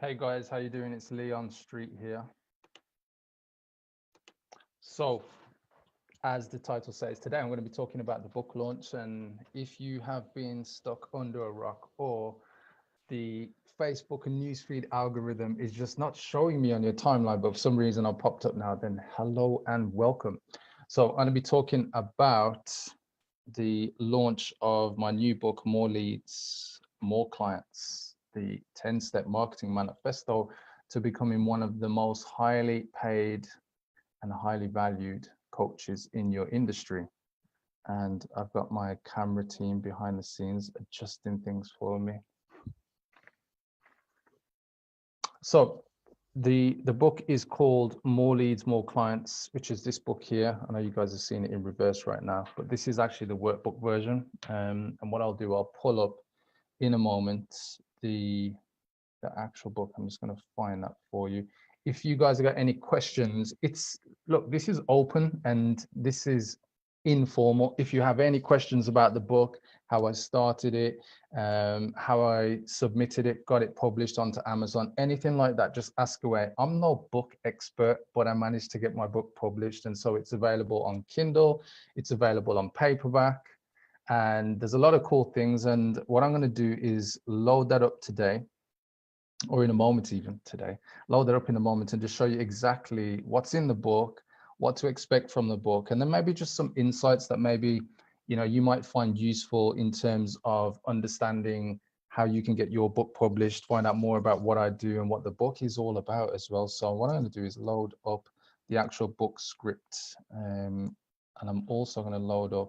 Hey guys, how you doing? It's Leon Streete here. So, as the title says, today I'm going to be talking about the book launch. And if you have been stuck under a rock or the Facebook and newsfeed algorithm is just not showing me on your timeline, but for some reason I popped up now, then hello and welcome. So I'm going to be talking about the launch of my new book, More Leads, More Clients, the 10-step marketing manifesto to becoming one of the most highly paid and highly valued coaches in your industry. And I've got my camera team behind the scenes adjusting things for me. So the book is called More Leads, More Clients, which is this book here. I know you guys are seeing it in reverse right now, but this is actually the workbook version. And what I'll do, I'll pull up in a moment the actual book. I'm just going to find that for you. If you guys have got any questions, look, this is open and this is informal. If you have any questions about the book, how I started it, how I submitted it, got it published onto Amazon, anything like that, just ask away. I'm no book expert, but I managed to get my book published. And so it's available on Kindle, it's available on paperback, and there's a lot of cool things. And what I'm going to do is load that up today, or in a moment, even today, load it up in a moment and just show you exactly what's in the book, what to expect from the book, and then maybe just some insights that maybe, you know, you might find useful in terms of understanding how you can get your book published, find out more about what I do and what the book is all about as well. So what I'm going to do is load up the actual book script, and I'm also going to load up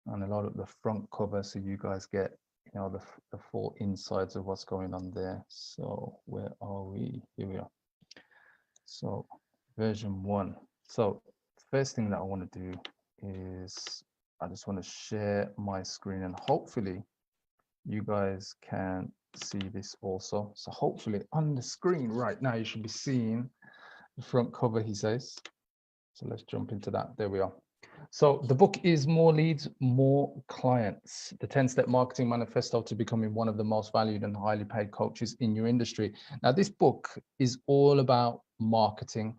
the front cover so you guys get, you know, the full insides of what's going on there. So where are we? Here we are. So version 1. So first thing that I want to do is I just want to share my screen, and hopefully you guys can see this also. So hopefully on the screen right now you should be seeing the front cover, he says. So let's jump into that. There we are. So the book is More Leads, More Clients, the 10-step marketing manifesto to becoming one of the most valued and highly paid coaches in your industry. Now, this book is all about marketing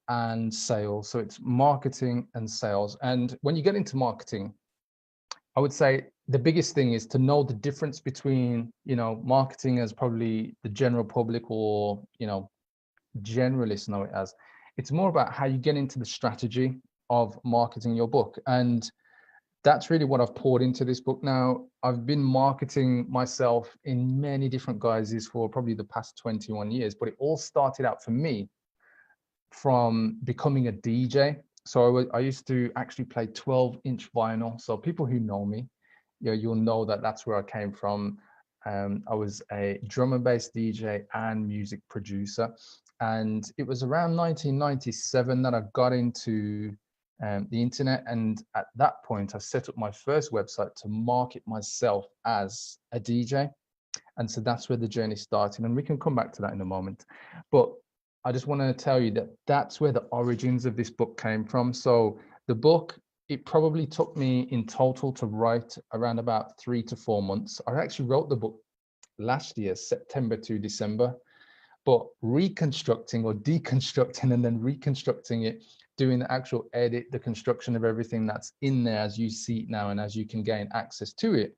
and sales. So it's marketing and sales. And when you get into marketing, I would say the biggest thing is to know the difference between, you know, marketing as probably the general public or, you know, generalists know it as. It's more about how you get into the strategy of marketing your book. And that's really what I've poured into this book. Now, I've been marketing myself in many different guises for probably the past 21 years, but it all started out for me from becoming a DJ. So I used to actually play 12-inch vinyl. So people who know me, you know, you'll know that that's where I came from. I was a drum and bass DJ and music producer. And it was around 1997 that I got into the internet. And at that point, I set up my first website to market myself as a DJ. And so that's where the journey started. And we can come back to that in a moment. But I just want to tell you that that's where the origins of this book came from. So the book, it probably took me in total to write around about 3 to 4 months. I actually wrote the book last year, September to December, but reconstructing or deconstructing and then reconstructing it, doing the actual edit, the construction of everything that's in there as you see it now and as you can gain access to it,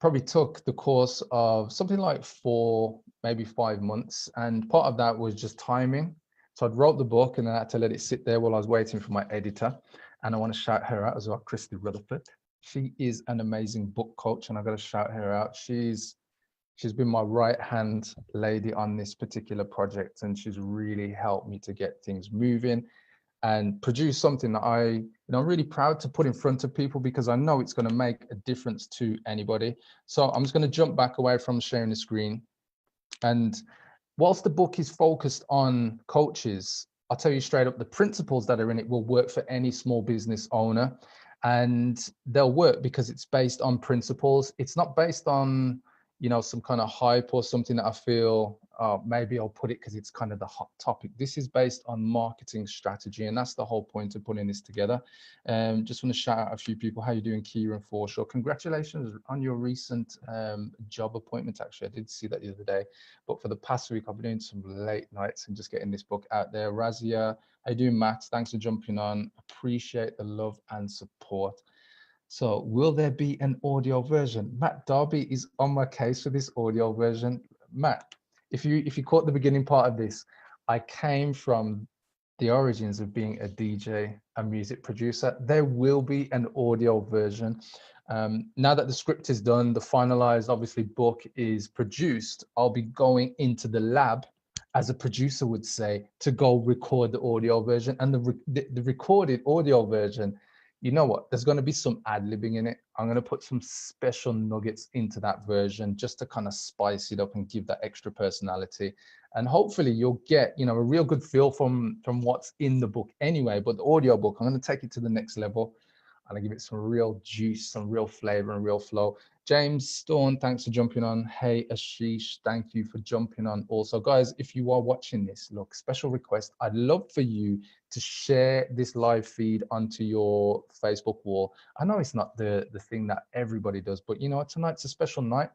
probably took the course of something like 4, maybe 5 months. And part of that was just timing. So I'd wrote the book and then I had to let it sit there while I was waiting for my editor. And I want to shout her out as well, Christy Rutherford. She is an amazing book coach and I've got to shout her out. She's been my right-hand lady on this particular project, and she's really helped me to get things moving and produce something that I'm really proud to put in front of people, because I know it's going to make a difference to anybody. So I'm just going to jump back away from sharing the screen. And whilst the book is focused on coaches, I'll tell you straight up, the principles that are in it will work for any small business owner, and they'll work because it's based on principles. It's not based on, you know, some kind of hype or something that I feel oh, maybe I'll put it because it's kind of the hot topic. This is based on marketing strategy, and that's the whole point of putting this together. Just want to shout out a few people. How you doing, Kieran Forshaw? Congratulations on your recent job appointment. Actually, I did see that the other day. But for the past week, I've been doing some late nights and just getting this book out there. Razia, how you doing, Matt? Thanks for jumping on. Appreciate the love and support. So will there be an audio version? Matt Darby is on my case for this audio version. Matt, if you caught the beginning part of this, I came from the origins of being a DJ, a music producer. There will be an audio version. Now that the script is done, the finalized, obviously, book is produced, I'll be going into the lab, as a producer would say, to go record the audio version. And the recorded audio version, you know what, there's going to be some ad-libbing in it. I'm going to put some special nuggets into that version just to kind of spice it up and give that extra personality. And hopefully you'll get, you know, a real good feel from what's in the book anyway. But the audio book, I'm going to take it to the next level. And I give it some real juice, some real flavor and real flow. James Stone, thanks for jumping on. Hey, Ashish, thank you for jumping on. Also, guys, if you are watching this, look, special request. I'd love for you to share this live feed onto your Facebook wall. I know it's not the thing that everybody does, but you know, tonight's a special night.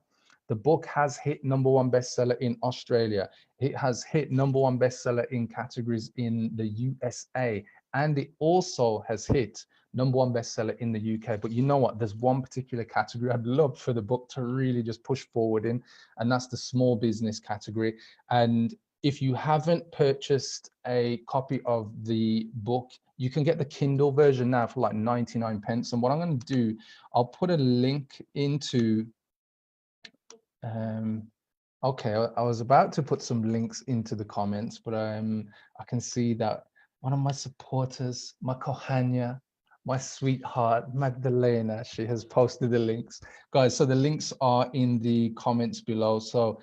The book has hit #1 bestseller in Australia. It has hit #1 bestseller in categories in the USA. And it also has hit #1 bestseller in the UK. But you know what? There's one particular category I'd love for the book to really just push forward in, and that's the small business category. And if you haven't purchased a copy of the book, you can get the Kindle version now for like 99 pence. And what I'm going to do, I'll put a link into, okay, I was about to put some links into the comments, but I can see that one of my supporters, my Kohania, my sweetheart, Magdalena, she has posted the links. Guys, so the links are in the comments below. So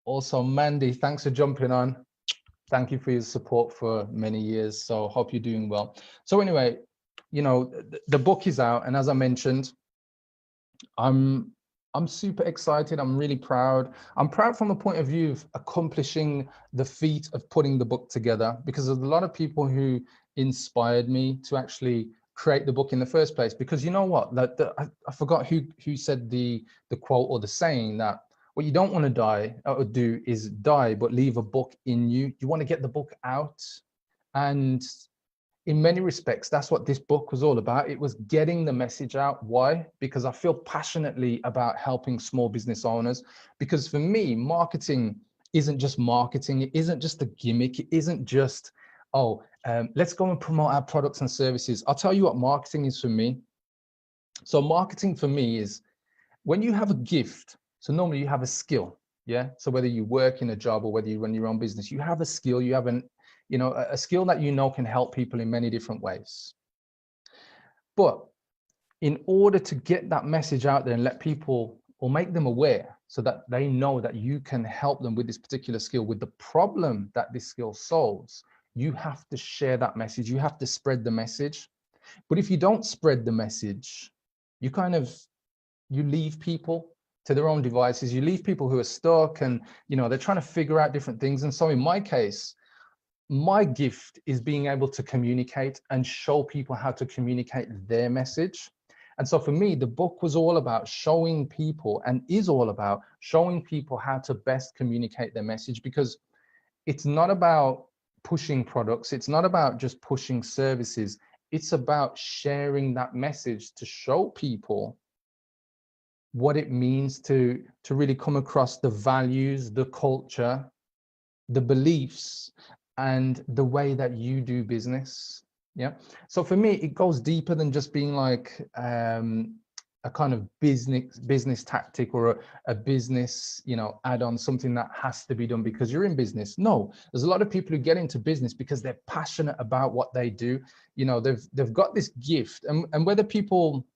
also, Mandy, thanks for jumping on. Thank you for your support for many years. So hope you're doing well. So anyway, you know, the book is out. And as I mentioned, I'm super excited. I'm really proud. I'm proud from the point of view of accomplishing the feat of putting the book together, because there's a lot of people who inspired me to actually create the book in the first place. Because you know what, I forgot who said the quote or the saying that what you don't want to die or do is die, but leave a book in you. You want to get the book out. And in many respects, that's what this book was all about. It was getting the message out. Why? Because I feel passionately about helping small business owners. Because for me, marketing isn't just marketing. It isn't just a gimmick. It isn't just, let's go and promote our products and services. I'll tell you what marketing is for me. So marketing for me is when you have a gift. So normally you have a skill. Yeah. So whether you work in a job or whether you run your own business, you have a skill, you have a skill that you know can help people in many different ways. But in order to get that message out there and let people or make them aware so that they know that you can help them with this particular skill, with the problem that this skill solves, you have to share that message. You have to spread the message. But if you don't spread the message, you leave people to their own devices. You leave people who are stuck and, you know, they're trying to figure out different things. And so in my case, my gift is being able to communicate and show people how to communicate their message. And so for me, the book was all about showing people, and is all about showing people how to best communicate their message, because it's not about pushing products. It's not about just pushing services. It's about sharing that message to show people what it means to really come across the values, the culture, the beliefs, and the way that you do business. Yeah. So for me, it goes deeper than just being like a kind of business tactic or a business, you know, add-on, something that has to be done because you're in business. No, there's a lot of people who get into business because they're passionate about what they do. You know, they've got this gift, and whether people,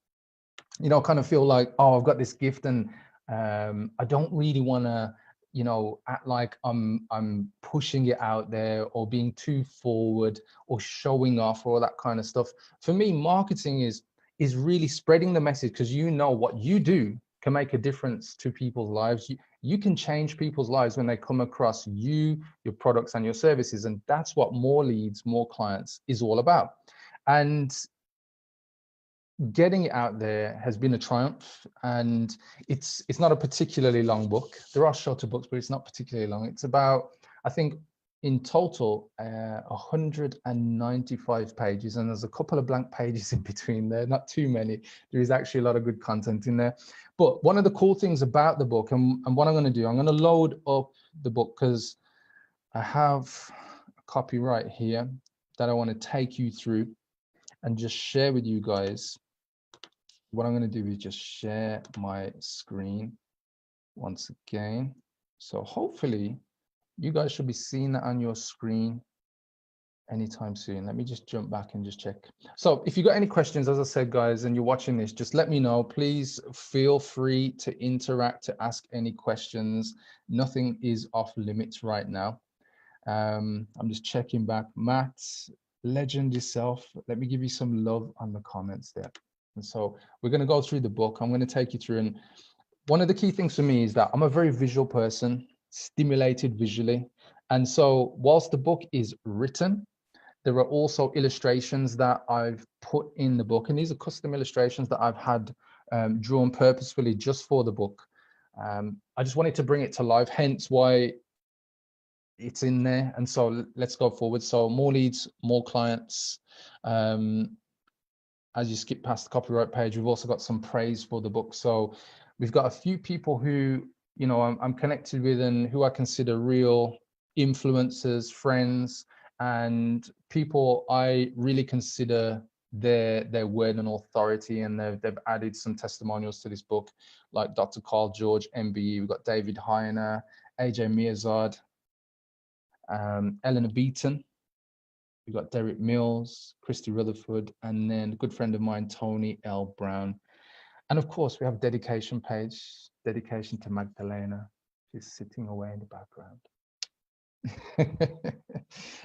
you know, kind of feel like, oh, I've got this gift and I don't really want to, you know, act like I'm pushing it out there or being too forward or showing off or all that kind of stuff. For me, marketing is really spreading the message, because you know what you do can make a difference to people's lives. You can change people's lives when they come across you, your products and your services. And that's what more leads, more clients is all about. And getting it out there has been a triumph, and it's not a particularly long book. There are shorter books, but it's not particularly long. It's about, I think, in total 195 pages, and there's a couple of blank pages in between there, not too many. There is actually a lot of good content in there. But one of the cool things about the book, and what I'm going to do, I'm going to load up the book because I have a copy right here that I want to take you through and just share with you guys. What I'm going to do is just share my screen once again. So hopefully you guys should be seeing that on your screen anytime soon. Let me just jump back and just check. So if you got any questions, as I said, guys, and you're watching this, just let me know. Please feel free to interact, to ask any questions. Nothing is off limits right now. I'm just checking back. Matt, legend yourself. Let me give you some love on the comments there. And so we're going to go through the book. I'm going to take you through. And one of the key things for me is that I'm a very visual person, stimulated visually. And so whilst the book is written, there are also illustrations that I've put in the book. And these are custom illustrations that I've had drawn purposefully just for the book. I just wanted to bring it to life, hence why it's in there. And so let's go forward. So more leads, more clients. As you skip past the copyright page, we've also got some praise for the book. So we've got a few people who, you know, I'm connected with and who I consider real influencers, friends, and people I really consider their word and authority. And they've added some testimonials to this book, like Dr. Carl George, MBE. We've got David Heiner, AJ Miazard, Eleanor Beaton. We've got Derek Mills, Christy Rutherford, and then a good friend of mine, Tony L. Brown. And of course, we have a dedication page, dedication to Magdalena. She's sitting away in the background.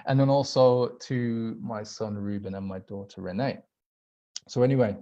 And then also to my son, Ruben, and my daughter, Renee. So anyway,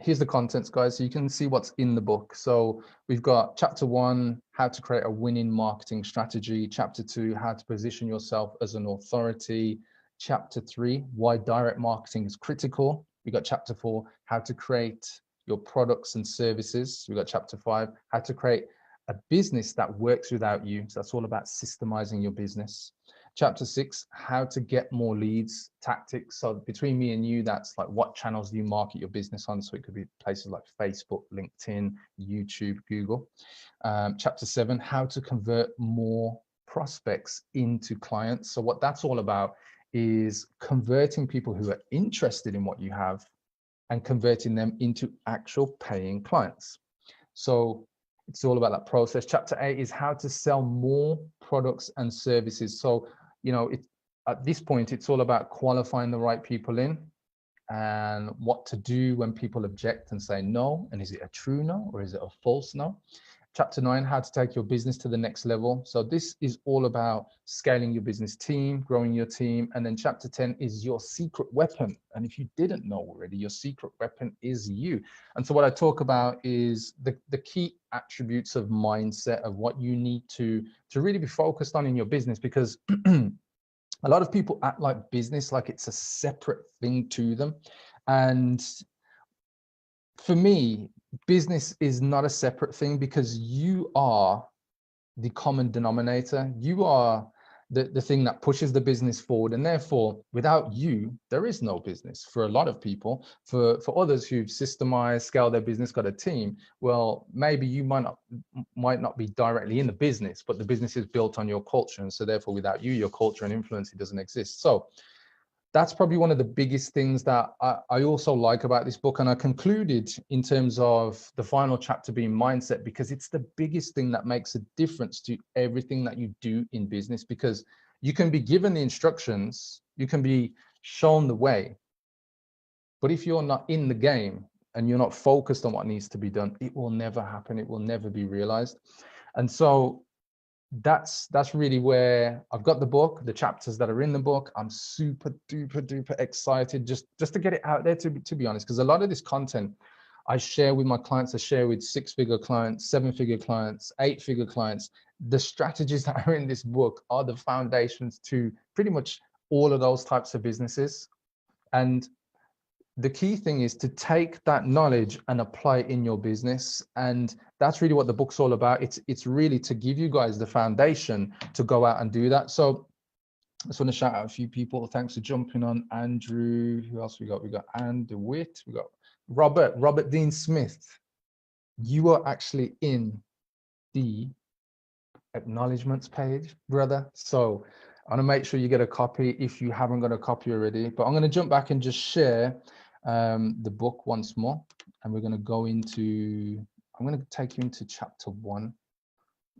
here's the contents, guys. So you can see what's in the book. So we've got chapter 1, how to create a winning marketing strategy. Chapter 2, how to position yourself as an authority. Chapter 3, why direct marketing is critical. We got chapter 4, how to create your products and services. We got chapter 5, how to create a business that works without you. So that's all about systemizing your business. Chapter 6, how to get more leads, tactics. So between me and you, that's like what channels do you market your business on? So it could be places like Facebook, LinkedIn, YouTube, Google. Chapter 7, how to convert more prospects into clients. So what that's all about is converting people who are interested in what you have and converting them into actual paying clients. So it's all about that process. Chapter 8 is how to sell more products and services. So, you know, at this point, it's all about qualifying the right people in and what to do when people object and say no. And is it a true no or is it a false no? Chapter 9, how to take your business to the next level. So this is all about scaling your business team, growing your team. And then chapter 10 is your secret weapon. And if you didn't know already, your secret weapon is you. And so what I talk about is the key attributes of mindset of what you need to really be focused on in your business, because a lot of people act like business like it's a separate thing to them. And for me, business is not a separate thing, because you are the common denominator. You are the thing that pushes the business forward. And therefore, without you, there is no business for a lot of people. For others who've systemized, scaled their business, got a team, well, maybe you might not be directly in the business, but the business is built on your culture. And so therefore, without you, your culture and influence, it doesn't exist. So that's probably one of the biggest things that I also like about this book. And I concluded in terms of the final chapter being mindset, because it's the biggest thing that makes a difference to everything that you do in business. Because you can be given the instructions, you can be shown the way, but if you're not in the game and you're not focused on what needs to be done, it will never happen. It will never be realized. And so that's really where I've got the book, the chapters that are in the book. I'm super duper excited just to get it out there, to be honest, because a lot of this content I share with my clients, I share with 6-figure clients, 7-figure clients, 8-figure clients. The strategies that are in this book are the foundations to pretty much all of those types of businesses. And the key thing is to take that knowledge and apply it in your business. And that's really what the book's all about. It's really to give you guys the foundation to go out and do that. So I just want to shout out a few people. Thanks for jumping on. Andrew, who else we got? We got Anne DeWitt, we got Robert Dean Smith. You are actually in the acknowledgements page, brother. So I want to make sure you get a copy if you haven't got a copy already. But I'm going to jump back and just share the book once more. And we're going to go into, I'm going to take you into chapter 1.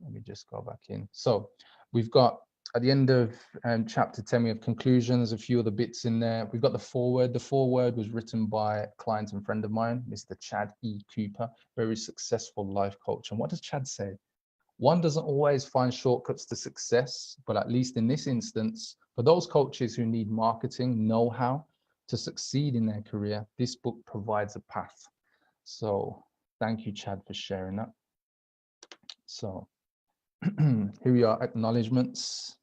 Let me just go back in. So we've got, at the end of chapter 10, we have conclusions, a few other bits in there. We've got the foreword. The foreword was written by a client and friend of mine, Mr. Chad E. Cooper, very successful life coach. And what does Chad say? One doesn't always find shortcuts to success, but at least in this instance, for those coaches who need marketing know-how to succeed in their career, this book provides a path. So thank you, Chad, for sharing that. So here we are, acknowledgements.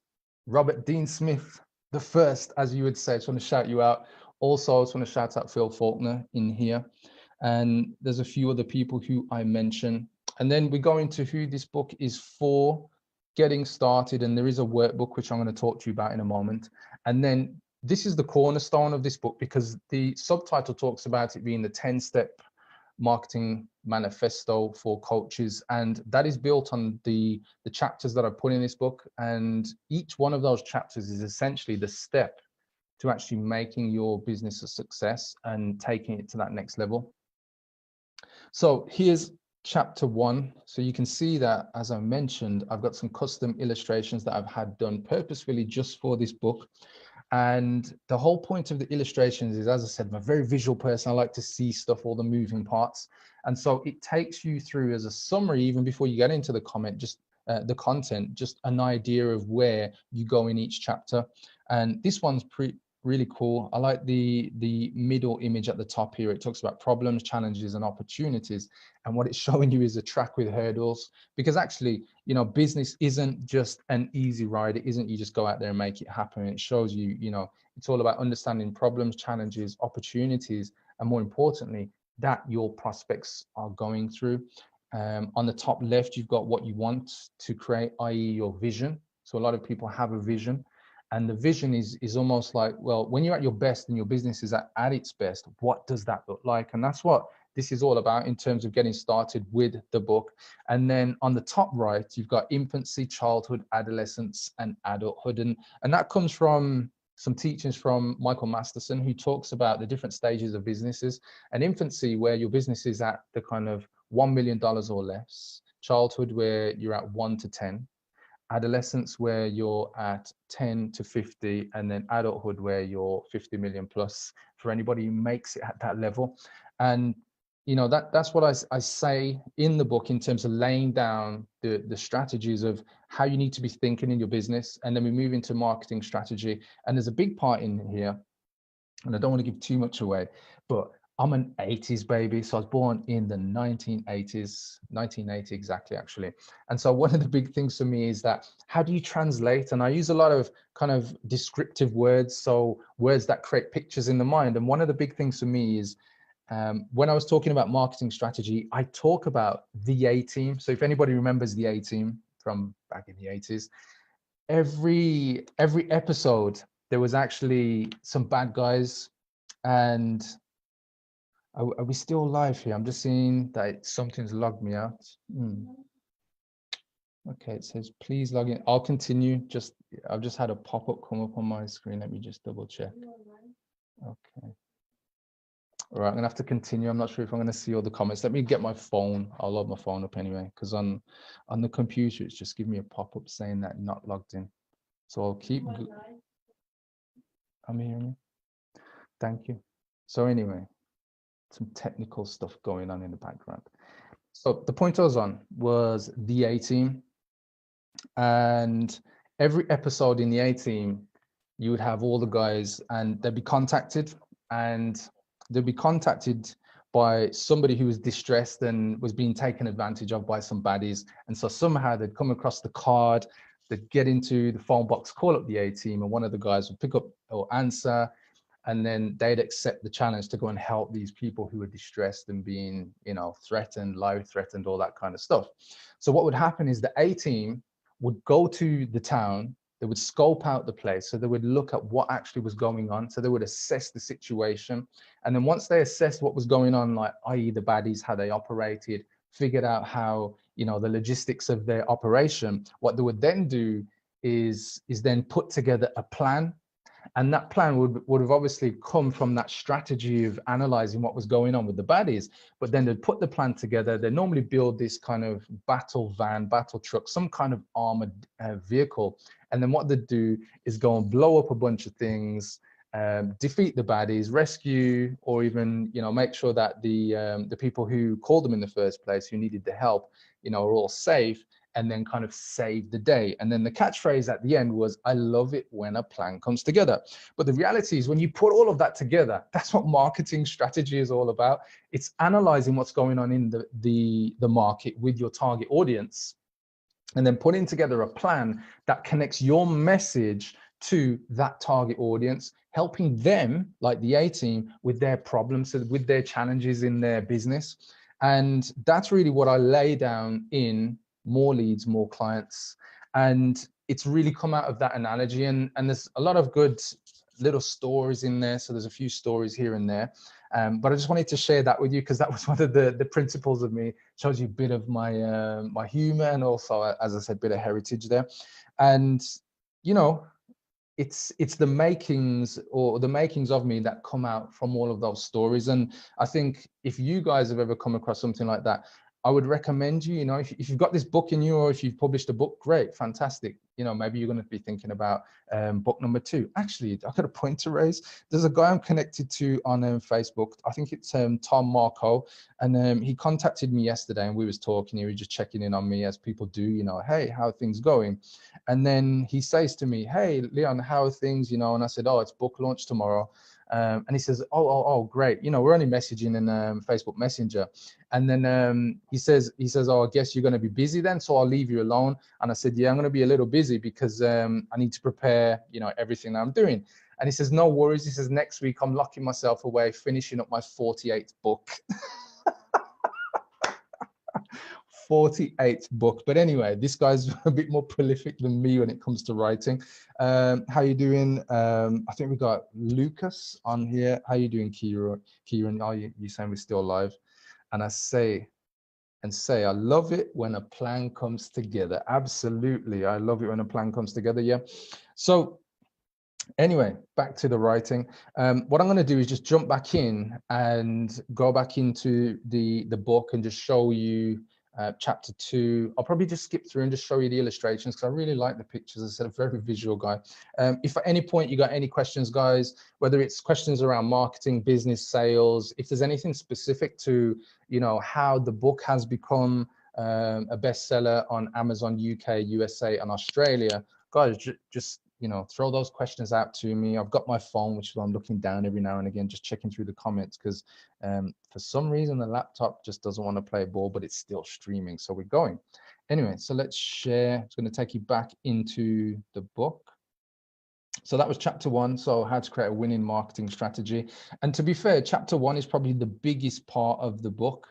Robert Dean Smith, the first, as you would say. I just want to shout you out. Also, I just want to shout out Phil Faulkner in here. And there's a few other people who I mentioned. And then we go into who this book is for, getting started. And there is a workbook, which I'm going to talk to you about in a moment. And then this is the cornerstone of this book, because the subtitle talks about it being the 10-step marketing manifesto for coaches, and that is built on the chapters that I put in this book. And each one of those chapters is essentially the step to actually making your business a success and taking it to that next level. So here's chapter 1. So you can see that, as I mentioned, I've got some custom illustrations that I've had done purposefully just for this book. And the whole point of the illustrations is, as I said, I'm a very visual person. I like to see stuff, all the moving parts. And so it takes you through as a summary, even before you get into the content, just an idea of where you go in each chapter. And this one's really cool. I like the middle image at the top here. It talks about problems, challenges, and opportunities. And what it's showing you is a track with hurdles, because actually, you know, business isn't just an easy ride. It isn't you just go out there and make it happen. It shows you, you know, it's all about understanding problems, challenges, opportunities, and more importantly, that your prospects are going through. On the top left, you've got what you want to create, i.e. your vision. So a lot of people have a vision. And the vision is almost like, well, when you're at your best and your business is at its best, what does that look like? And that's what this is all about in terms of getting started with the book. And then on the top right, you've got infancy, childhood, adolescence, and adulthood. And that comes from some teachings from Michael Masterson, who talks about the different stages of businesses. And infancy, where your business is at the kind of $1 million or less. Childhood, where you're at 1 to 10. Adolescence, where you're at 10 to 50, and then adulthood, where you're 50 million plus, for anybody who makes it at that level. And you know, that's what I say in the book in terms of laying down the strategies of how you need to be thinking in your business. And then we move into marketing strategy. And there's a big part in here, and I don't want to give too much away, but I'm an 80s baby. So I was born in the 1980s, 1980 exactly, actually. And so one of the big things for me is that, how do you translate? And I use a lot of kind of descriptive words, so words that create pictures in the mind. And one of the big things for me is, when I was talking about marketing strategy, I talk about the A-team. So if anybody remembers the A-team from back in the 80s, every episode, there was actually some bad guys. And are we still live here? I'm just seeing that something's logged me out. Okay, it says, please log in. I'll continue. I've just had a pop-up come up on my screen. Let me just double check. Okay. All right, I'm gonna have to continue. I'm not sure if I'm gonna see all the comments. Let me get my phone. I'll load my phone up anyway, because on the computer, it's just giving me a pop-up saying that not logged in. So I'll keep. I'm hearing you. Thank you. So anyway, some technical stuff going on in the background. So the point I was on was the A-team, and every episode in the A-team, you would have all the guys, and they'd be contacted, and they'd be contacted by somebody who was distressed and was being taken advantage of by some baddies. And so somehow they'd come across the card, they'd get into the phone box, call up the A team, and one of the guys would pick up or answer, and then they'd accept the challenge to go and help these people who were distressed and being, you know, threatened, life threatened, all that kind of stuff. So what would happen is the A team would go to the town, they would scope out the place. So they would look at what actually was going on. So they would assess the situation. And then once they assessed what was going on, like, i.e. the baddies, how they operated, figured out how, you know, the logistics of their operation, what they would then do is then put together a plan. And that plan would have obviously come from that strategy of analyzing what was going on with the baddies. But then they'd put the plan together. They normally build this kind of battle van, battle truck, some kind of armored vehicle. And then what they'd do is go and blow up a bunch of things, defeat the baddies, rescue, or even, you know, make sure that the people who called them in the first place, who needed the help, you know, are all safe, and then kind of save the day. And then the catchphrase at the end was, I love it when a plan comes together. But the reality is, when you put all of that together, that's what marketing strategy is all about. It's analyzing what's going on in the market with your target audience, and then putting together a plan that connects your message to that target audience, helping them, like the A team, with their problems, with their challenges in their business. And that's really what I lay down in More Leads, More Clients. And it's really come out of that analogy. And there's a lot of good little stories in there. So there's a few stories here and there. But I just wanted to share that with you, because that was one of the principles of me. Shows you a bit of my my humor, and also, as I said, a bit of heritage there. And, you know, it's the makings of me that come out from all of those stories. And I think if you guys have ever come across something like that, I would recommend you, you know, if you've got this book in you, or if you've published a book, great, fantastic. You know, maybe you're going to be thinking about book number 2. Actually, I got a point to raise. There's a guy I'm connected to on Facebook. I think it's Tom Marco. And he contacted me yesterday, and we was talking. He was just checking in on me, as people do, you know, hey, how are things going? And then he says to me, hey, Leon, how are things? You know, and I said, oh, it's book launch tomorrow. And he says, oh, great. You know, we're only messaging in Facebook Messenger. And then he says, oh, I guess you're going to be busy then, so I'll leave you alone. And I said, yeah, I'm going to be a little busy because I need to prepare, you know, everything I'm doing. And he says, no worries. He says, next week I'm locking myself away, finishing up my 48th book. 48th book. But anyway, this guy's a bit more prolific than me when it comes to writing. How you doing? I think we got Lucas on here. How you doing, Kieran? Oh, you saying we're still live? And I say, I love it when a plan comes together. Absolutely. I love it when a plan comes together. Yeah. So anyway, back to the writing. What I'm going to do is just jump back in and go back into the book and just show you chapter 2. I'll probably just skip through and just show you the illustrations, because I really like the pictures. As I said, a very visual guy. If at any point you got any questions, guys, whether it's questions around marketing, business, sales, if there's anything specific to, you know, how the book has become a bestseller on Amazon UK, USA, and Australia, guys, just, you know, throw those questions out to me. I've got my phone, which is why I'm looking down every now and again, just checking through the comments, because for some reason the laptop just doesn't want to play ball, but it's still streaming. So we're going. Anyway, so let's share. It's going to take you back into the book. So that was chapter 1. So how to create a winning marketing strategy. And to be fair, chapter 1 is probably the biggest part of the book,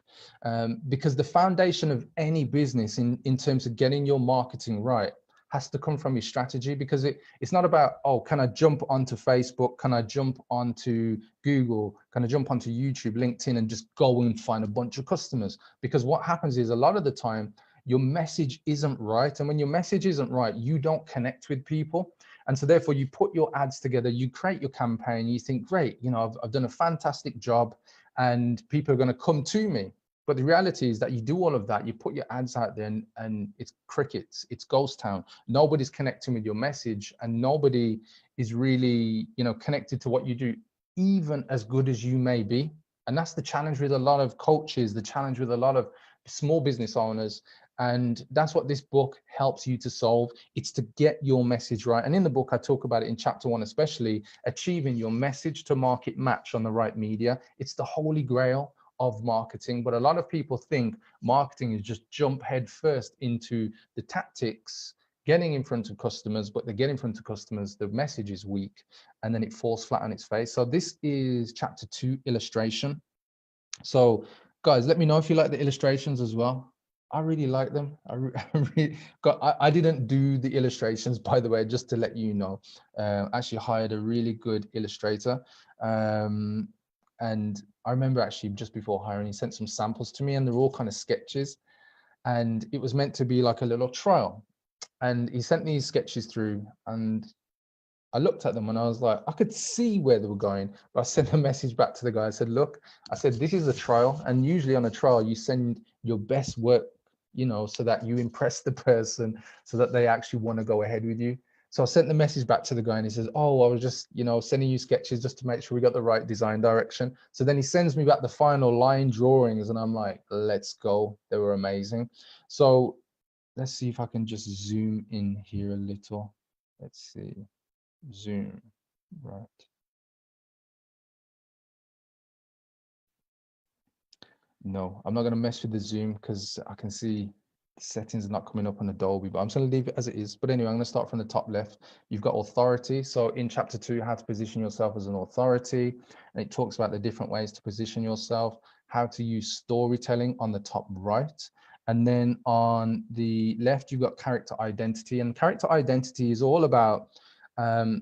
because the foundation of any business in terms of getting your marketing right has to come from your strategy. Because it's not about, oh, can I jump onto Facebook? Can I jump onto Google? Can I jump onto YouTube, LinkedIn, and just go and find a bunch of customers? Because what happens is, a lot of the time, your message isn't right. And when your message isn't right, you don't connect with people. And so therefore you put your ads together, you create your campaign, you think, great, you know, I've done a fantastic job and people are going to come to me. But the reality is that you do all of that, you put your ads out there, and it's crickets, it's ghost town. Nobody's connecting with your message, and nobody is really, you know, connected to what you do, even as good as you may be. And that's the challenge with a lot of coaches, the challenge with a lot of small business owners. And that's what this book helps you to solve. It's to get your message right. And in the book, I talk about it in chapter 1, especially achieving your message to market match on the right media. It's the holy grail of marketing, but a lot of people think marketing is just jump head first into the tactics, getting in front of customers, but they get in front of customers, the message is weak, and then it falls flat on its face. So this is chapter 2, illustration. So guys, let me know if you like the illustrations as well. I really like them. I didn't do the illustrations, by the way, just to let you know. Actually hired a really good illustrator. And I remember actually just before hiring, he sent some samples to me, and they're all kind of sketches. And it was meant to be like a little trial. And he sent these sketches through, and I looked at them and I was like, I could see where they were going, but I sent a message back to the guy. I said, look, I said, this is a trial. And usually on a trial, you send your best work, you know, so that you impress the person, so that they actually want to go ahead with you. So I sent the message back to the guy, and he says, oh, I was just, you know, sending you sketches just to make sure we got the right design direction. So then he sends me back the final line drawings, and I'm like, let's go. They were amazing. So let's see if I can just zoom in here a little. Let's see. Zoom, right. No, I'm not going to mess with the zoom because I can see the settings are not coming up on Adobe, but I'm just going to leave it as it is. But anyway, I'm going to start from the top left. You've got authority. So in chapter 2, how to position yourself as an authority. And it talks about the different ways to position yourself, how to use storytelling on the top right. And then on the left, you've got character identity. And character identity is all about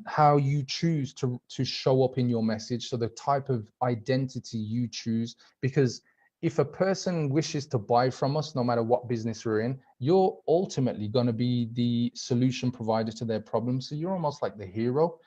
how you choose to show up in your message. So the type of identity you choose, because if a person wishes to buy from us, no matter what business we're in, you're ultimately going to be the solution provider to their problem. So you're almost like the hero.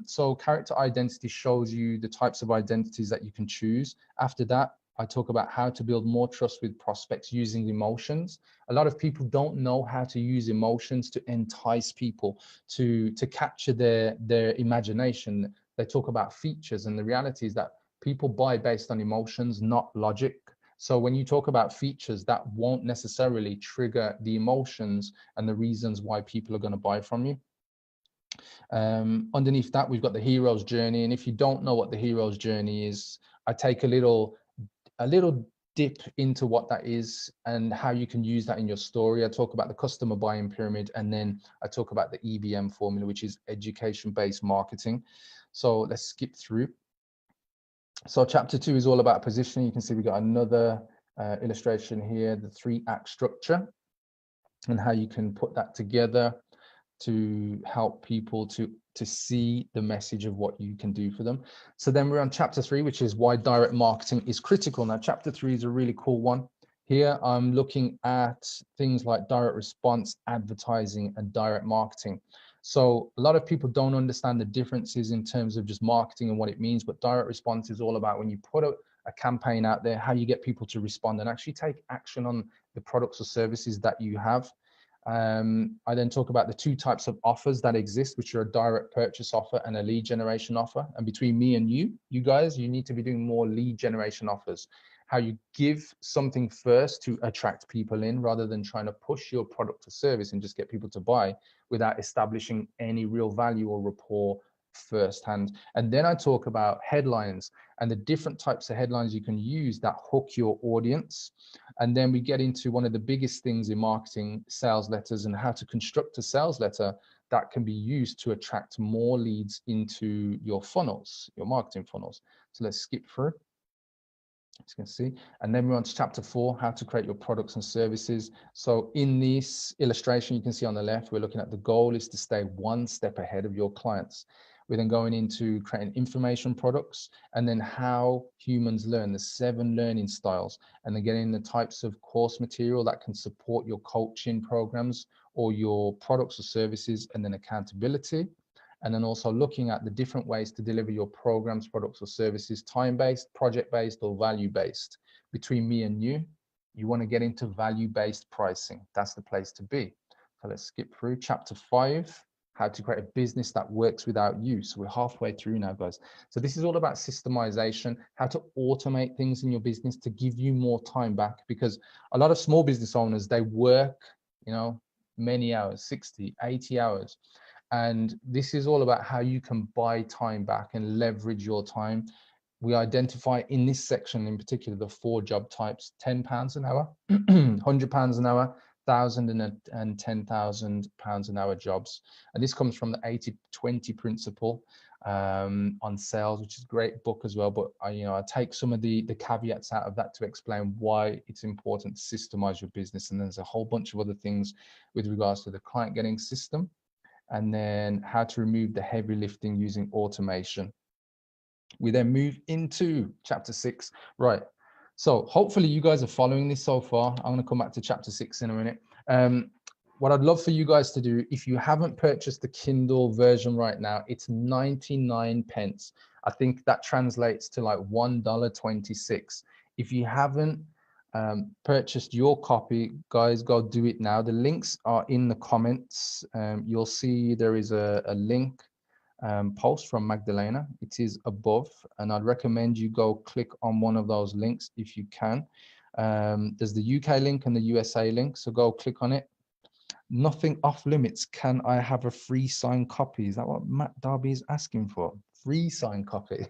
So character identity shows you the types of identities that you can choose. After that, I talk about how to build more trust with prospects using emotions. A lot of people don't know how to use emotions to entice people, to capture their imagination. They talk about features, and the reality is that people buy based on emotions, not logic. So when you talk about features, that won't necessarily trigger the emotions and the reasons why people are going to buy from you. Underneath that, we've got the hero's journey. And if you don't know what the hero's journey is, I take a little dip into what that is and how you can use that in your story. I talk about the customer buying pyramid, and then I talk about the EBM formula, which is education-based marketing. So let's skip through. So chapter 2 is all about positioning. You can see we got another illustration here, the 3-act structure, and how you can put that together to help people to see the message of what you can do for them. So then we're on chapter 3, which is why direct marketing is critical. Now, chapter 3 is a really cool one. Here, I'm looking at things like direct response, advertising, and direct marketing. So a lot of people don't understand the differences in terms of just marketing and what it means, but direct response is all about when you put a campaign out there, how you get people to respond and actually take action on the products or services that you have. I then talk about the 2 types of offers that exist, which are a direct purchase offer and a lead generation offer. And between me and you guys, you need to be doing more lead generation offers. How you give something first to attract people in, rather than trying to push your product or service and just get people to buy without establishing any real value or rapport firsthand. And then I talk about headlines and the different types of headlines you can use that hook your audience. And then we get into one of the biggest things in marketing, sales letters, and how to construct a sales letter that can be used to attract more leads into your funnels, your marketing funnels. So let's skip through. As you can see, and then we're on to chapter 4, how to create your products and services. So in this illustration, you can see on the left, we're looking at the goal is to stay 1 step ahead of your clients. We're then going into creating information products, and then how humans learn, the 7 learning styles, and then getting the types of course material that can support your coaching programs or your products or services, and then accountability. And then also looking at the different ways to deliver your programs, products, or services, time-based, project-based, or value-based. Between me and you want to get into value-based pricing. That's the place to be. So let's skip through chapter 5, how to create a business that works without you. So we're halfway through now, guys. So this is all about systemization, how to automate things in your business to give you more time back, because a lot of small business owners, they work, you know, many hours, 60, 80 hours. And this is all about how you can buy time back and leverage your time. we identify in this section in particular the 4 job types: £10 an hour, £100 an hour, £1,000 and £10,000 an hour jobs. And this comes from the 80-20 principle on sales, which is a great book as well. But I take some of the caveats out of that to explain why it's important to systemize your business. And there's a whole bunch of other things with regards to the client getting system, and then how to remove the heavy lifting using automation. We then move into chapter 6. Right. So hopefully you guys are following this so far. I'm going to come back to chapter 6 in a minute. What I'd love for you guys to do, if you haven't purchased the Kindle version right now, it's 99 pence. I think that translates to like $1.26. If you haven't purchased your copy, guys, go do it now. The links are in the comments. You'll see there is a link post from Magdalena. It is above, and I'd recommend you go click on one of those links if you can. There's the UK link and the USA link, so go click on it. Nothing off limits. Can I have a free signed copy? Is that what Matt Darby is asking for? Free signed copy.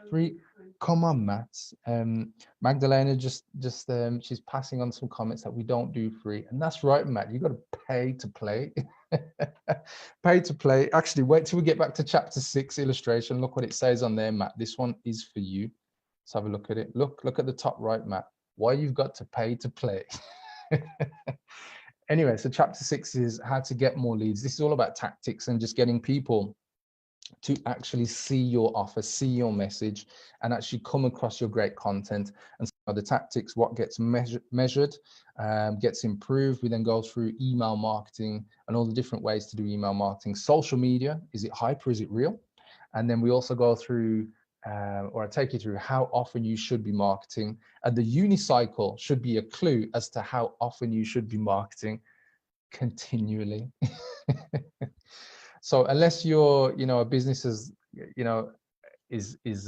Free. Come on, Matt. Magdalena just she's passing on some comments that we don't do free, and that's right, Matt. You got to pay to play. Pay to play. Actually, wait till we get back to chapter 6 illustration. Look what it says on there, Matt. This one is for you. Let's have a look at it. Look at the top right, Matt. Why you've got to pay to play. Anyway, so chapter 6 is how to get more leads. This is all about tactics and just getting people to actually see your offer, see your message, and actually come across your great content. And so the tactics, what gets measured, gets improved. We then go through email marketing and all the different ways to do email marketing. Social media, is it hype or is it real? And then we also go through, or I take you through how often you should be marketing. And the unicycle should be a clue as to how often you should be marketing continually. So unless you're, a business is, is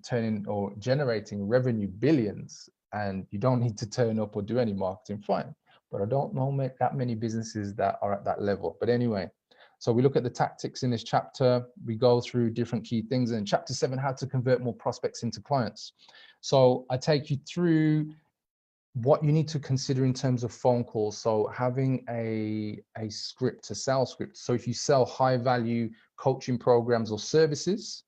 turning or generating revenue billions, and you don't need to turn up or do any marketing, fine. But I don't know that many businesses that are at that level. But anyway, so we look at the tactics in this chapter. We go through different key things. And in chapter 7, how to convert more prospects into clients. So I take you through what you need to consider in terms of phone calls. So having a script, a sales script. So if you sell high value coaching programs or services,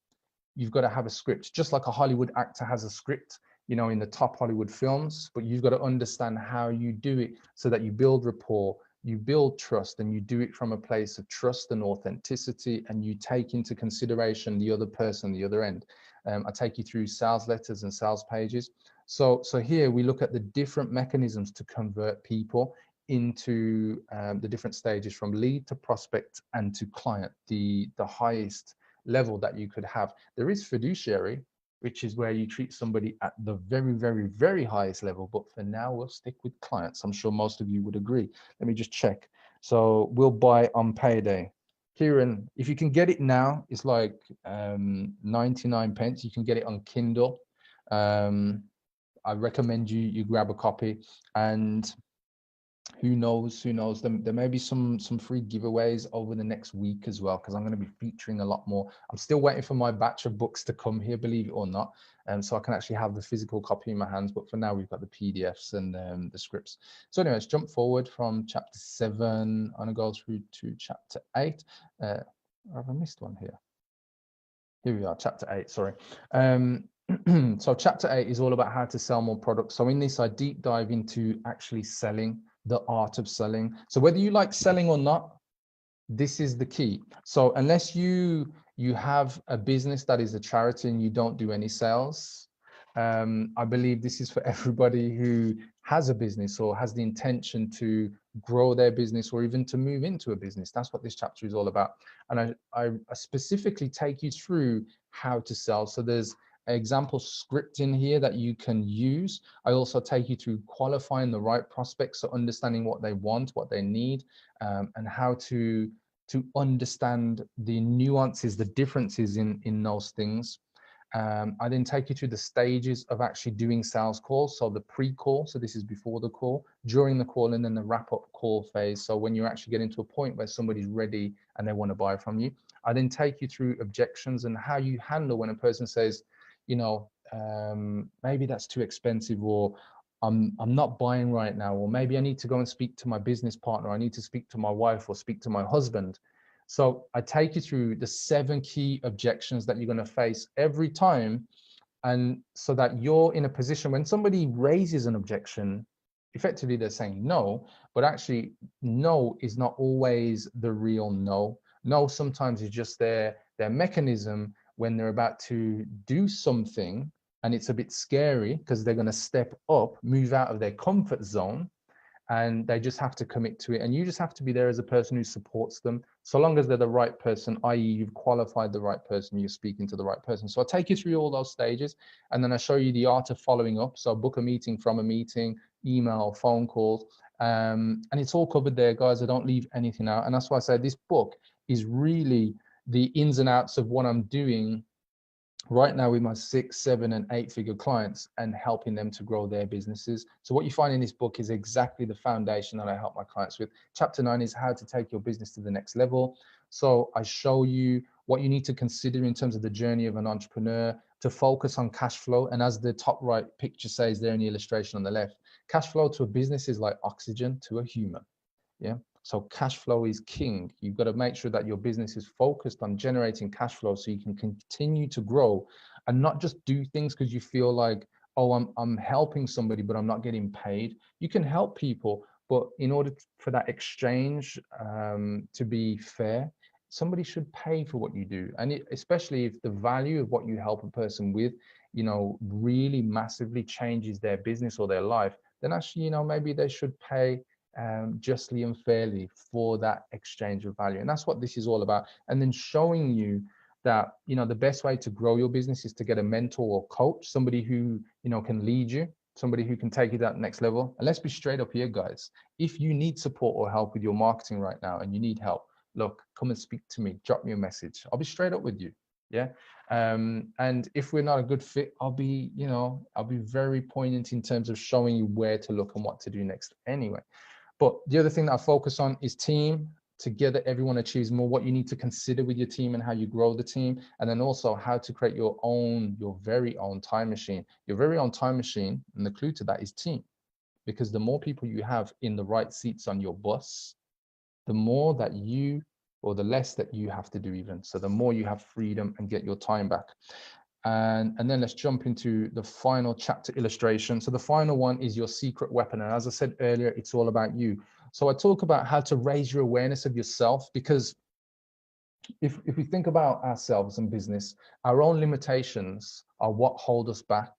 you've got to have a script, just like a Hollywood actor has a script, in the top Hollywood films, but you've got to understand how you do it so that you build rapport, you build trust, and you do it from a place of trust and authenticity, and you take into consideration the other person, the other end. I take you through sales letters and sales pages. So here we look at the different mechanisms to convert people into the different stages from lead to prospect and to client, the highest level that you could have. There is fiduciary, which is where you treat somebody at the very, very, very highest level. But for now, we'll stick with clients. I'm sure most of you would agree. Let me just check. So we'll buy on payday. Kieran, if you can get it now, it's like 99 pence. You can get it on Kindle. I recommend you grab a copy, and who knows, there may be some free giveaways over the next week as well, because I'm going to be featuring a lot more. I'm still waiting for my batch of books to come here, believe it or not, so I can actually have the physical copy in my hands. But for now, we've got the PDFs and the scripts. So anyway, let's jump forward from chapter 7. I'm going to go through to chapter 8. Have I missed one here? Here we are, chapter 8, sorry. So chapter 8 is all about how to sell more products. So in this, I deep dive into actually selling, the art of selling. So whether you like selling or not, this is the key. So unless you have a business that is a charity and you don't do any sales, I believe this is for everybody who has a business or has the intention to grow their business or even to move into a business. That's what this chapter is all about. And I specifically take you through how to sell. So there's example script in here that you can use. I also take you through qualifying the right prospects, so understanding what they want, what they need, and how to understand the nuances, the differences in those things. I then take you through the stages of actually doing sales calls. So the pre-call, so this is before the call, during the call, and then the wrap-up call phase. So when you're actually getting to a point where somebody's ready and they want to buy from you. I then take you through objections and how you handle when a person says, you know, maybe that's too expensive, or I'm not buying right now, or maybe I need to go and speak to my business partner, I need to speak to my wife or speak to my husband. So I take you through the 7 key objections that you're going to face every time, and so that you're in a position when somebody raises an objection, effectively they're saying no, but actually no is not always the real no. No sometimes is just their mechanism when they're about to do something and it's a bit scary because they're going to step up, move out of their comfort zone, and they just have to commit to it. And you just have to be there as a person who supports them, so long as they're the right person, i.e. you've qualified the right person, you're speaking to the right person. So I take you through all those stages, and then I show you the art of following up. So book a meeting from a meeting, email, phone calls, and it's all covered there, guys. I don't leave anything out. And that's why I say this book is really the ins and outs of what I'm doing right now with my 6, 7, and 8-figure clients and helping them to grow their businesses. So what you find in this book is exactly the foundation that I help my clients with. Chapter 9 is how to take your business to the next level. So I show you what you need to consider in terms of the journey of an entrepreneur, to focus on cash flow. And as the top right picture says there in the illustration on the left, cash flow to a business is like oxygen to a human. Yeah. So cash flow is king. You've got to make sure that your business is focused on generating cash flow so you can continue to grow, and not just do things because you feel like, oh, I'm helping somebody, but I'm not getting paid. You can help people, but in order for that exchange to be fair, somebody should pay for what you do. And especially if the value of what you help a person with, you know, really massively changes their business or their life, then actually, you know, maybe they should pay justly and fairly for that exchange of value. And that's what this is all about. And then showing you that, you know, the best way to grow your business is to get a mentor or coach, somebody who, you know, can lead you, somebody who can take you to that next level. And let's be straight up here, guys. If you need support or help with your marketing right now and you need help, look, come and speak to me, drop me a message. I'll be straight up with you. Yeah. And if we're not a good fit, I'll be very poignant in terms of showing you where to look and what to do next anyway. But the other thing that I focus on is team. Together, everyone achieves more. What you need to consider with your team and how you grow the team. And then also how to create your very own time machine. Your very own time machine, and the clue to that is team. Because the more people you have in the right seats on your bus, the more that you, or the less that you have to do even. So the more you have freedom and get your time back. And then let's jump into the final chapter illustration. So the final one is your secret weapon. And as I said earlier, it's all about you. So I talk about how to raise your awareness of yourself, because if we think about ourselves and business, our own limitations are what hold us back.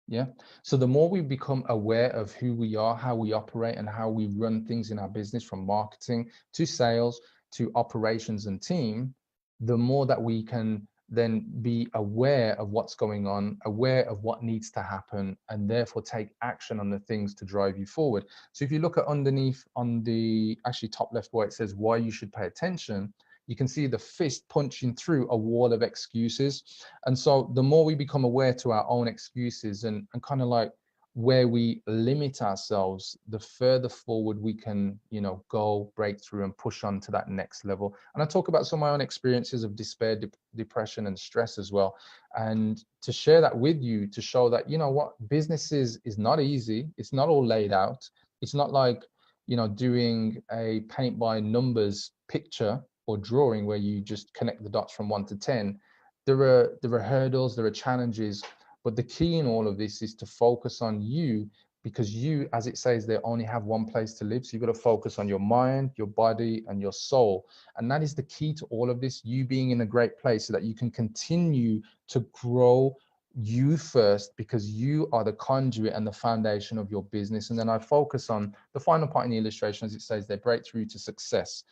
Yeah. So the more we become aware of who we are, how we operate, and how we run things in our business, from marketing to sales to operations and team, the more that we can then be aware of what's going on, aware of what needs to happen, and therefore take action on the things to drive you forward. So if you look at underneath on the actually top left where it says why you should pay attention, you can see the fist punching through a wall of excuses. And so the more we become aware to our own excuses and kind of like where we limit ourselves, the further forward we can, you know, go, break through and push on to that next level. And I talk about some of my own experiences of despair, depression and stress as well. And to share that with you, to show that, you know what, business is not easy. It's not all laid out. It's not like, you know, doing a paint by numbers picture or drawing where you just connect the dots from 1 to 10. There are hurdles, there are challenges, but the key in all of this is to focus on you, because you, as it says, they only have one place to live. So you've got to focus on your mind, your body, and your soul. And that is the key to all of this, you being in a great place so that you can continue to grow you first, because you are the conduit and the foundation of your business. And then I focus on the final part in the illustration, as it says, they break through to success.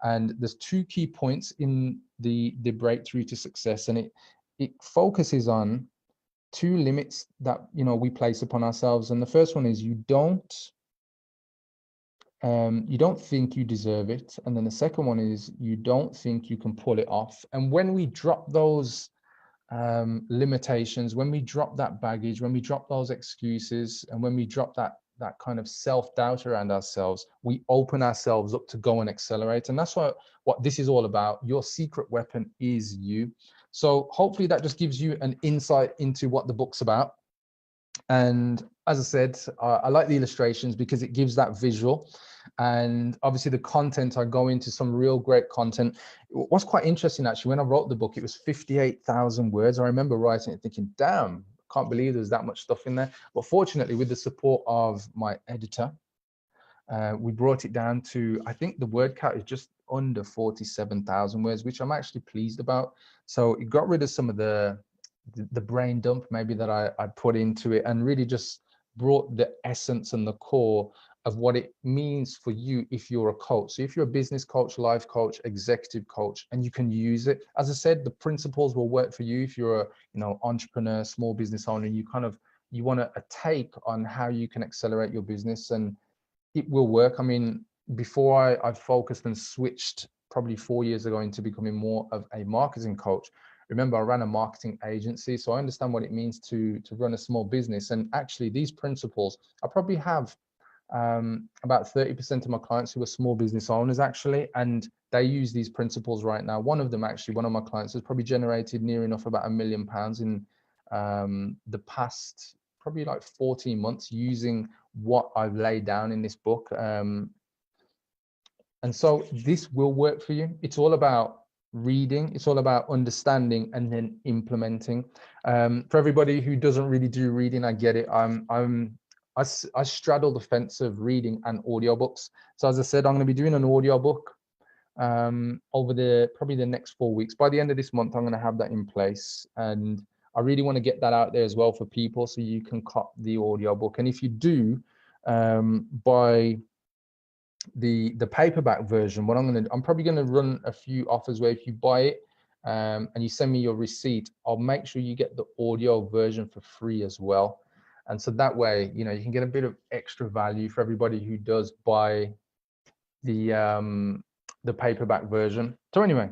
And there's 2 key points in the breakthrough to success, and it focuses on 2 limits that, you know, we place upon ourselves. And the first one is you don't think you deserve it, and then the second one is you don't think you can pull it off. And when we drop those limitations, when we drop that baggage, when we drop those excuses, and when we drop that that kind of self-doubt around ourselves, we open ourselves up to go and accelerate. And that's what this is all about. Your secret weapon is you. So hopefully that just gives you an insight into what the book's about. And as I said, I like the illustrations because it gives that visual. And obviously the content, I go into some real great content. What's quite interesting, actually, when I wrote the book, it was 58,000 words. I remember writing it thinking, damn, can't believe there's that much stuff in there. But fortunately, with the support of my editor, we brought it down to, I think the word count is just under 47,000 words, which I'm actually pleased about. So it got rid of some of the brain dump maybe that I put into it, and really just brought the essence and the core of what it means for you if you're a coach. So if you're a business coach, life coach, executive coach, and you can use it, as I said, the principles will work for you if you're a entrepreneur, small business owner, and you want a take on how you can accelerate your business, and it will work. I mean, before I focused and switched probably 4 years ago into becoming more of a marketing coach, remember, I ran a marketing agency, so I understand what it means to run a small business. And actually, these principles, I probably have about 30% of my clients who are small business owners, actually, and they use these principles right now. One of them, actually, one of my clients has probably generated near enough about £1 million in the past, probably like 14 months, using what I've laid down in this book. And so this will work for you. It's all about reading, it's all about understanding and then implementing. For everybody who doesn't really do reading, I get it. I straddle the fence of reading and audiobooks. So as I said, I'm going to be doing an audiobook over probably the next 4 weeks. By the end of this month, I'm going to have that in place, and I really want to get that out there as well for people, so you can cop the audiobook. And if you do buy the paperback version, what I'm probably going to run a few offers where if you buy it and you send me your receipt, I'll make sure you get the audio version for free as well. And so that way, you can get a bit of extra value for everybody who does buy the paperback version. So anyway,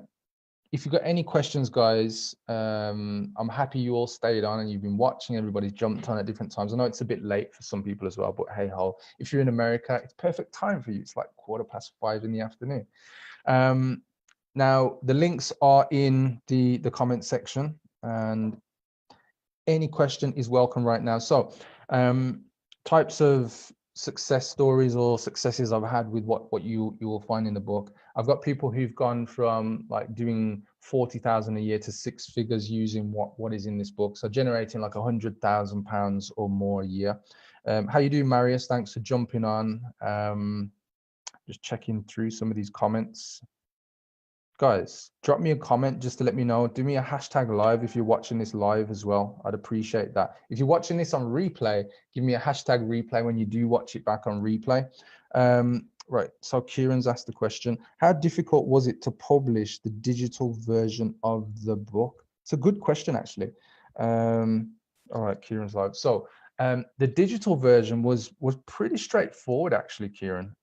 if you've got any questions, guys, I'm happy you all stayed on and you've been watching. Everybody's jumped on at different times. I know it's a bit late for some people as well, but hey ho, if you're in America, it's perfect time for you. It's like 5:15 in the afternoon. Now the links are in the comment section, and any question is welcome right now. So types of success stories or successes I've had with what you will find in the book. I've got people who've gone from like doing 40,000 a year to 6 figures using what is in this book. So generating like £100,000 or more a year. How you doing, Marius? Thanks for jumping on. Just checking through some of these comments. Guys, drop me a comment just to let me know. Do me a hashtag live if you're watching this live as well. I'd appreciate that. If you're watching this on replay, give me a hashtag replay when you do watch it back on replay. Right, so Kieran's asked the question, how difficult was it to publish the digital version of the book? It's a good question, actually. All right, Kieran's live. So the digital version was pretty straightforward, actually, Kieran.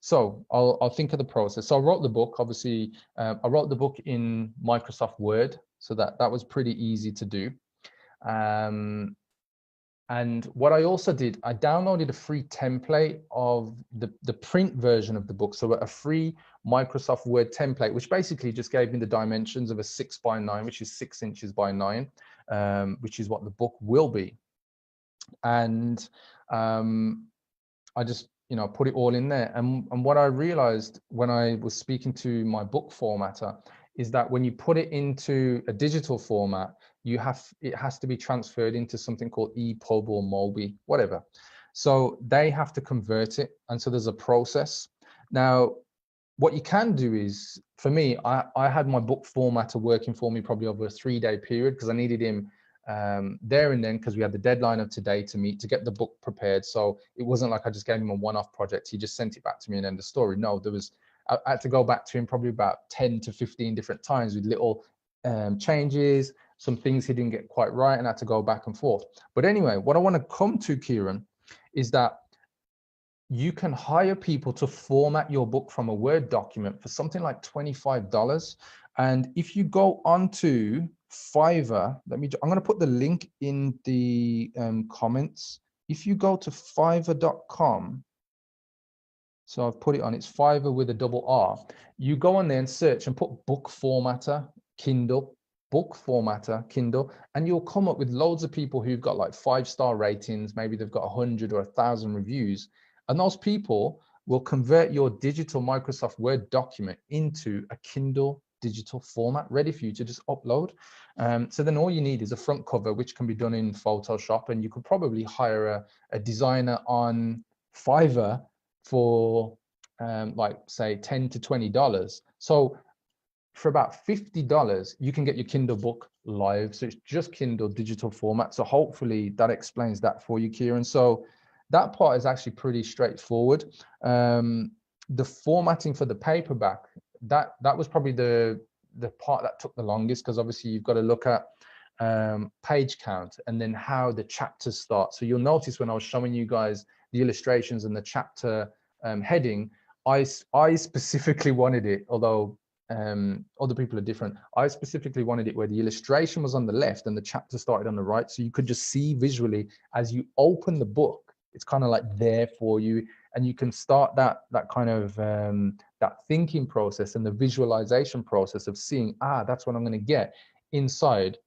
So I'll think of the process. So I wrote the book, obviously, I wrote the book in Microsoft Word, so that was pretty easy to do. And what I also did, I downloaded a free template of the print version of the book. So a free Microsoft Word template, which basically just gave me the dimensions of a 6x9, which is 6 inches by 9, which is what the book will be. And I just put it all in there. And what I realized when I was speaking to my book formatter is that when you put it into a digital format, it has to be transferred into something called EPUB or MOBI, whatever. So they have to convert it. And so there's a process. Now, what you can do is, for me, I had my book formatter working for me probably over a 3-day period because I needed him there and then, because we had the deadline of today to meet to get the book prepared. So it wasn't like I just gave him a one-off project. He just sent it back to me and end the story. No, I had to go back to him probably about 10 to 15 different times with little changes, some things he didn't get quite right, and I had to go back and forth. But anyway, what I want to come to, Kieran, is that you can hire people to format your book from a Word document for something like $25. And if you go onto Fiverr, I'm going to put the link in the comments. if you go to fiverr.com, so I've put it on, it's Fiverr with a double R. You go on there and search and put book formatter, Kindle, book formatter, Kindle, and you'll come up with loads of people who've got like 5-star ratings. Maybe they've got 100 or 1,000 reviews. And those people will convert your digital Microsoft Word document into a Kindle digital format ready for you to just upload. So then all you need is a front cover, which can be done in Photoshop, and you could probably hire a designer on Fiverr for like say $10 to $20. So for about $50, you can get your Kindle book live. So it's just Kindle digital format. So hopefully that explains that for you, Kieran. So that part is actually pretty straightforward. The formatting for the paperback, that was probably the part that took the longest, because obviously you've got to look at page count and then how the chapters start. So you'll notice when I was showing you guys the illustrations and the chapter heading, I specifically wanted it, although other people are different. I specifically wanted it where the illustration was on the left and the chapter started on the right, so you could just see visually as you open the book. It's kind of like there for you, and you can start that kind of that thinking process and the visualization process of seeing, that's what I'm going to get inside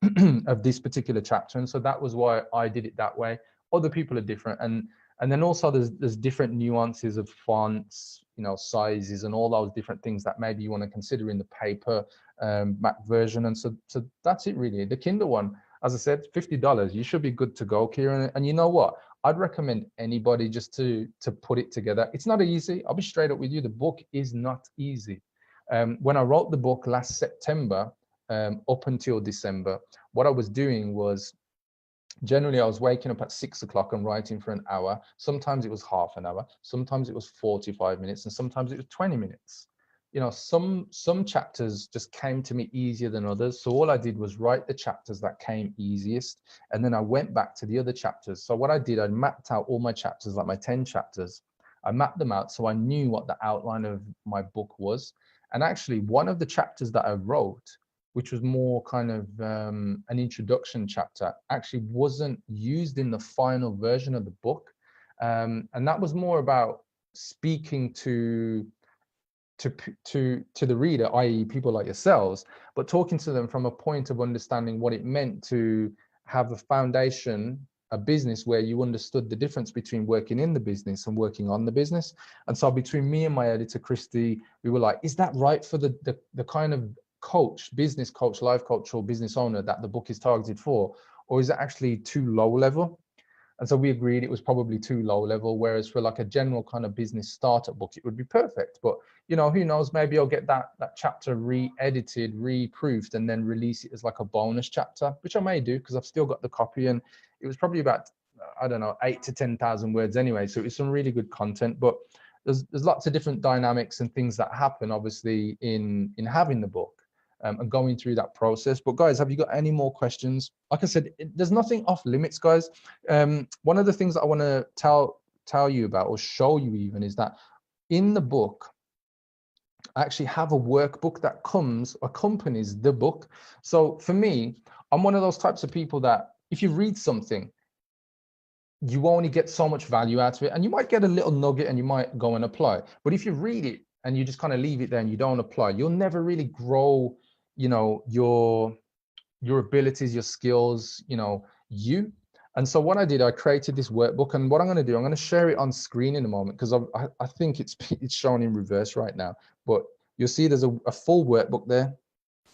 of this particular chapter. And so that was why I did it that way. Other people are different, and then also there's different nuances of fonts, sizes and all those different things that maybe you want to consider in the paper Mac version. And so that's it really. The Kindle one, as I said, $50, you should be good to go, Kieran. And you know what? I'd recommend anybody just to put it together. It's not easy. I'll be straight up with you. The book is not easy. When I wrote the book last September, up until December, what I was doing was, generally I was waking up at 6 o'clock and writing for an hour. Sometimes it was half an hour, sometimes it was 45 minutes, and sometimes it was 20 minutes. Some chapters just came to me easier than others. So all I did was write the chapters that came easiest, and then I went back to the other chapters. So what I did, I mapped out all my chapters, like my 10 chapters. I mapped them out so I knew what the outline of my book was. And actually, one of the chapters that I wrote, which was more kind of an introduction chapter, actually wasn't used in the final version of the book. And that was more about speaking to the reader, i.e. people like yourselves, but talking to them from a point of understanding what it meant to have a foundation, a business where you understood the difference between working in the business and working on the business. And so between me and my editor, Christy, we were like, is that right for the kind of coach, business coach, life coach, or business owner that the book is targeted for? Or is it actually too low level? And so we agreed it was probably too low level, whereas for like a general kind of business startup book, it would be perfect. But who knows, maybe I'll get that chapter re-edited, re-proofed, and then release it as like a bonus chapter, which I may do because I've still got the copy, and it was probably about, I don't know, 8,000 to 10,000 words anyway. So it's some really good content, but there's lots of different dynamics and things that happen obviously in having the book. And going through that process. But guys, have you got any more questions? Like I said, there's nothing off limits, guys. One of the things that I want to tell you about, or show you even, is that in the book, I actually have a workbook that accompanies the book. So for me, I'm one of those types of people that if you read something, you only get so much value out of it, and you might get a little nugget and you might go and apply. But if you read it and you just kind of leave it there and you don't apply, you'll never really grow your abilities, your skills, And so what I did, I created this workbook, and what I'm going to do, I'm going to share it on screen in a moment, because I think it's shown in reverse right now, but you'll see there's a full workbook there.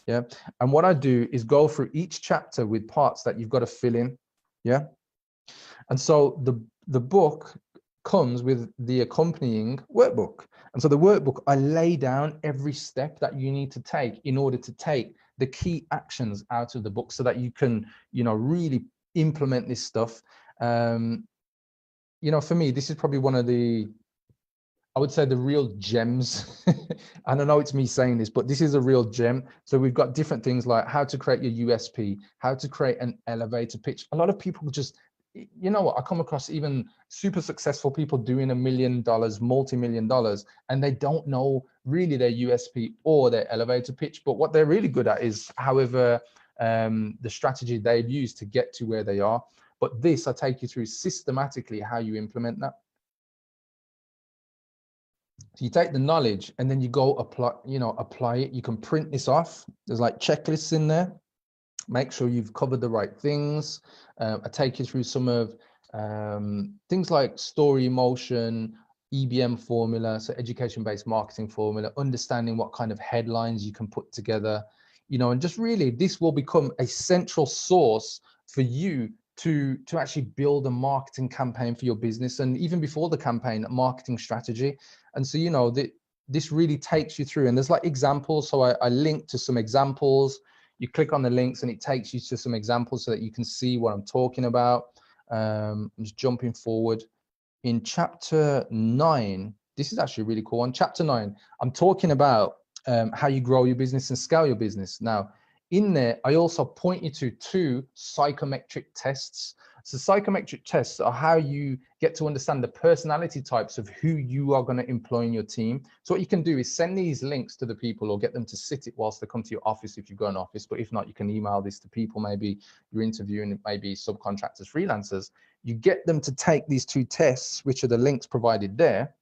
Yeah. And what I do is go through each chapter with parts that you've got to fill in. Yeah. And so the book comes with the accompanying workbook. And so the workbook, I lay down every step that you need to take in order to take the key actions out of the book, so that you can, really implement this stuff. For me, this is probably one of I would say the real gems. And I know it's me saying this, but this is a real gem. So we've got different things like how to create your USP, how to create an elevator pitch. A lot of people just, I come across even super successful people doing $1 million, multi-million dollars, and they don't know really their USP or their elevator pitch. But what they're really good at is, however, the strategy they've used to get to where they are. But this, I take you through systematically how you implement that. So you take the knowledge and then you go apply it. You can print this off. There's like checklists in there. Make sure you've covered the right things. I take you through some of things like story, emotion, EBM formula, so education-based marketing formula, understanding what kind of headlines you can put together, and just really this will become a central source for you to actually build a marketing campaign for your business, and even before the campaign, a marketing strategy. And so this really takes you through, and there's like examples. So I link to some examples. You click on the links and it takes you to some examples so that you can see what I'm talking about. I'm just jumping forward. In chapter 9, this is actually a really cool one. Chapter 9, I'm talking about how you grow your business and scale your business. Now, in there, I also point you to 2 psychometric tests. So psychometric tests are how you get to understand the personality types of who you are going to employ in your team. So what you can do is send these links to the people or get them to sit it whilst they come to your office if you've got an office. But if not, you can email this to people. Maybe you're interviewing maybe subcontractors, freelancers. You get them to take these 2 tests, which are the links provided there.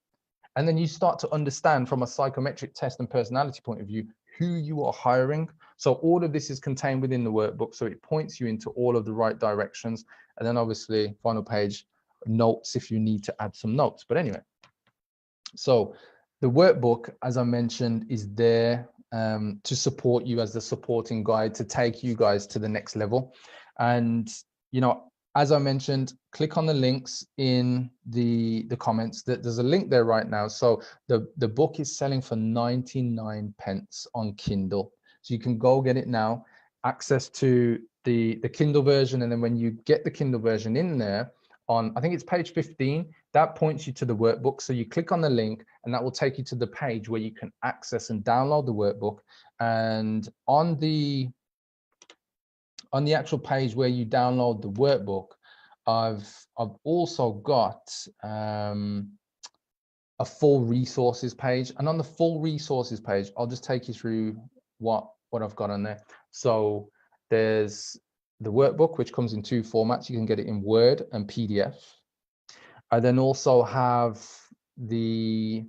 And then you start to understand from a psychometric test and personality point of view who you are hiring. So all of this is contained within the workbook. So it points you into all of the right directions. And then obviously, final page, notes if you need to add some notes. But anyway, so the workbook, as I mentioned, is there to support you as the supporting guide to take you guys to the next level. And, as I mentioned, click on the links in the comments. There's a link there right now. So the book is selling for 99 pence on Kindle. So you can go get it now, access to the Kindle version. And then when you get the Kindle version in there on, I think it's page 15, that points you to the workbook. So you click on the link and that will take you to the page where you can access and download the workbook. And on the actual page where you download the workbook, I've also got a full resources page. And on the full resources page, I'll just take you through what I've got on there. So there's the workbook, which comes in 2 formats. You can get it in Word and PDF. I then also have the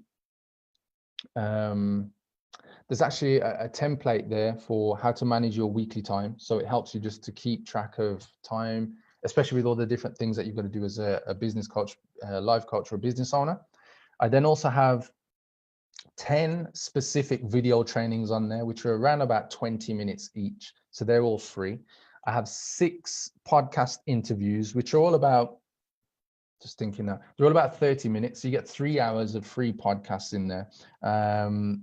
there's actually a template there for how to manage your weekly time. So it helps you just to keep track of time, especially with all the different things that you've got to do as a business coach, life coach, or a business owner. I then also have 10 specific video trainings on there, which are around about 20 minutes each. So they're all free. I have 6 podcast interviews, which are all about, just thinking now, they're all about 30 minutes. So you get 3 hours of free podcasts in there.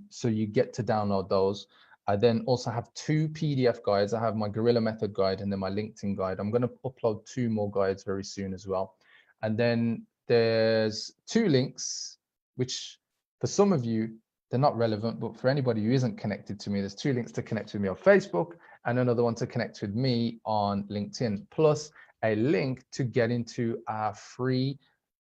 So you get to download those. I then also have 2 PDF guides. I have my Guerrilla Method guide and then my LinkedIn guide. I'm going to upload 2 more guides very soon as well. And then there's 2 links, which for some of you, they're not relevant, but for anybody who isn't connected to me, there's 2 links to connect with me on Facebook and another one to connect with me on LinkedIn, plus a link to get into our free